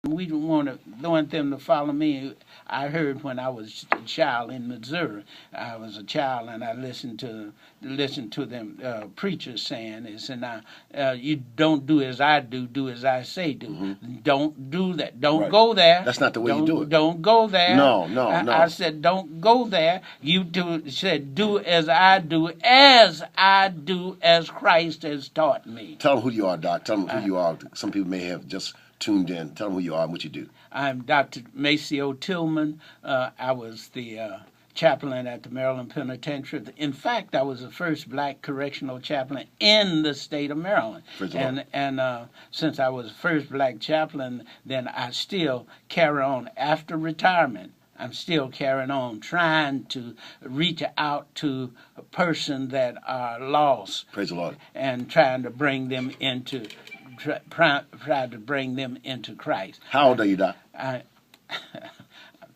We don't want them to follow me. I heard when I was a child in Missouri. I was a child and I listened to them preachers saying this. And you don't do as I do, do as I say do. Don't do that. Don't go there. That's not the way you do it. Don't go there. No. I said don't go there. You said do as I do as Christ has taught me. Tell them who you are, Doc. Tell them who you are. Some people may have just tuned in. Tell them who you are and what you do. I'm Dr. Maceo Tilman. I was the chaplain at the Maryland Penitentiary. In fact, I was the first black correctional chaplain in the state of Maryland. And since I was the first black chaplain, then I still carry on after retirement. I'm still carrying on, trying to reach out to a person that are lost. Praise the Lord. And trying to bring them into try to bring them into Christ. How old are you, Doc?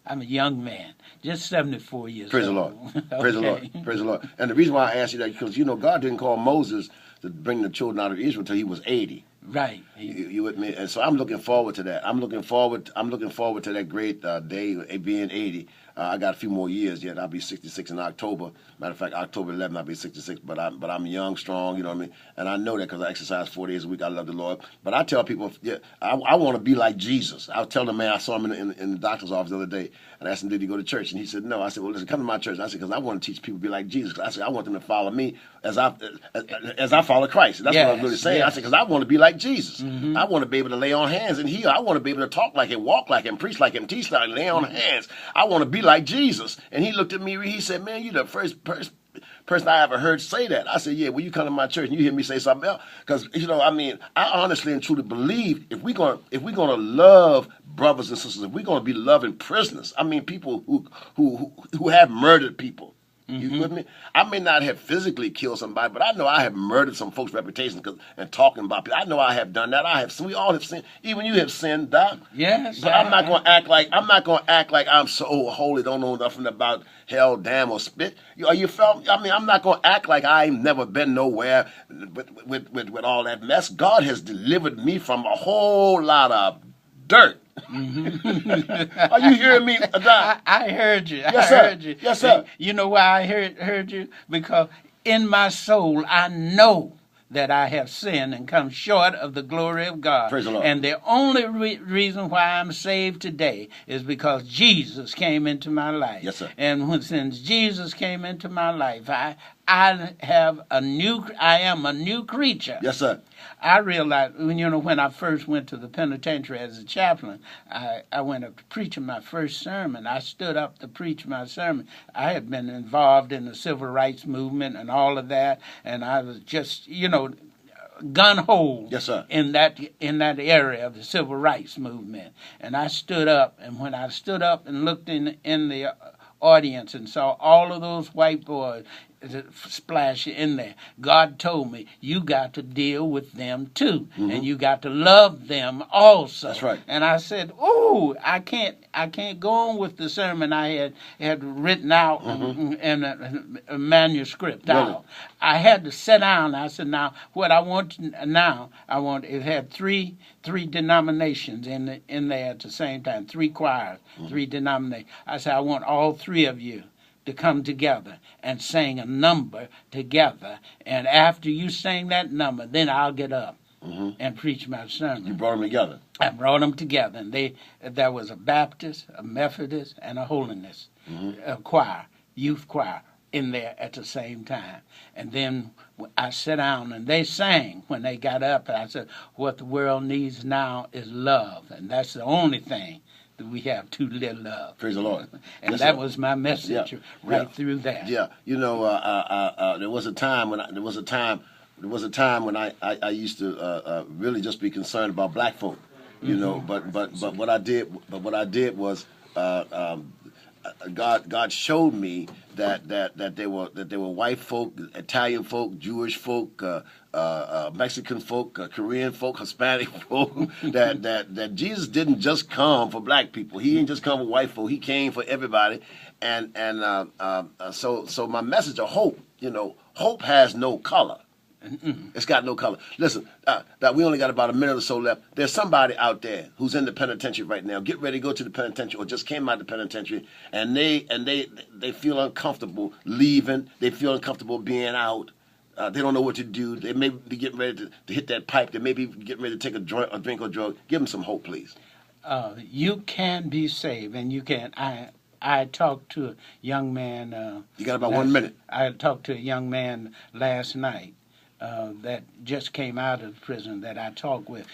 I'm a young man, just 74 years Praise old. The Lord. Praise the Lord. Praise the Lord. And the reason why I asked you that, because, God didn't call Moses to bring the children out of Israel until he was 80. Right. You with me? And so I'm looking forward to that. I'm looking forward to that great day, being 80. I got a few more years yet. I'll be 66 in October. Matter of fact, October 11th, I'll be 66. But I'm young, strong, you know what I mean? And I know that because I exercise 4 days a week. I love the Lord. But I tell people, I want to be like Jesus. I was telling the man, I saw him in the doctor's office the other day, and I asked him, did he go to church? And he said, no. I said, well, listen, come to my church. And I said, because I want to teach people to be like Jesus. I said, I want them to follow me as I follow Christ. That's what I was really saying. Yes. I said, because I want to be like Jesus. I want to be able to lay on hands and heal. I want to be able to talk like him, walk like him, preach like him, teach like him, lay on hands. I want to be like Jesus. And he looked at me, he said, man, you're the first person I ever heard say that. I said, yeah, well, you come to my church and you hear me say something else. Because, I honestly and truly believe if we're gonna love brothers and sisters, if we're gonna be loving prisoners, people who have murdered people. You with me? I may not have physically killed somebody, but I know I have murdered some folks' reputations and talking about people. I know I have done that. We all have sinned. Even you have sinned, Doc. Yes. But I'm not gonna act like I'm so holy, don't know nothing about hell, damn, or spit. You felt? I'm not gonna act like I ain't never been nowhere with all that mess. God has delivered me from a whole lot of dirt. Are you hearing me, Doc? I heard you. Yes, I heard you. Yes, sir. You know why I heard you? Because in my soul, I know that I have sinned and come short of the glory of God. Praise the Lord. And the only reason why I'm saved today is because Jesus came into my life. Yes, sir. And since Jesus came into my life, I am a new creature. Yes, sir. I realized, when I first went to the penitentiary as a chaplain, I went up to preaching my first sermon. I stood up to preach my sermon. I had been involved in the civil rights movement and all of that, and I was just, gun-ho. Yes, sir. in that area of the civil rights movement. And I stood up, and when I stood up and looked in the audience and saw all of those white boys splash in there, God told me, you got to deal with them too, and you got to love them also. That's right. And I said, "Oh, I can't go on with the sermon I had written out in a manuscript out. I had to sit down. I said, now what I want it had three denominations in there at the same time, 3 choirs, 3 denominations. I said, I want all 3 of you to come together and sing a number together. And after you sing that number, then I'll get up and preach my sermon." You brought them together. I brought them together. And there was a Baptist, a Methodist, and a Holiness choir, youth choir, in there at the same time. And then I sat down and they sang when they got up. And I said, what the world needs now is love. And that's the only thing that we have to love. Praise the Lord. And yes, that sir. was my message through that. Yeah. There was a time when I used to really just be concerned about black folk. But what I did was God showed me that there were white folk, Italian folk, Jewish folk, Mexican folk, Korean folk, Hispanic folk. that Jesus didn't just come for black people. He didn't just come for white folk. He came for everybody. So my message of hope, hope has no color. It's got no color. Listen, that we only got about a minute or so left. There's somebody out there who's in the penitentiary right now. Get ready to go to the penitentiary, or just came out of the penitentiary, and they feel uncomfortable leaving. They feel uncomfortable being out. They don't know what to do. They may be getting ready to hit that pipe. They may be getting ready to take a drink or drug. Give them some hope, please. You can be saved, and you can. I talked to a young man. You got about 1 minute. I talked to a young man last night that just came out of prison that I talked with.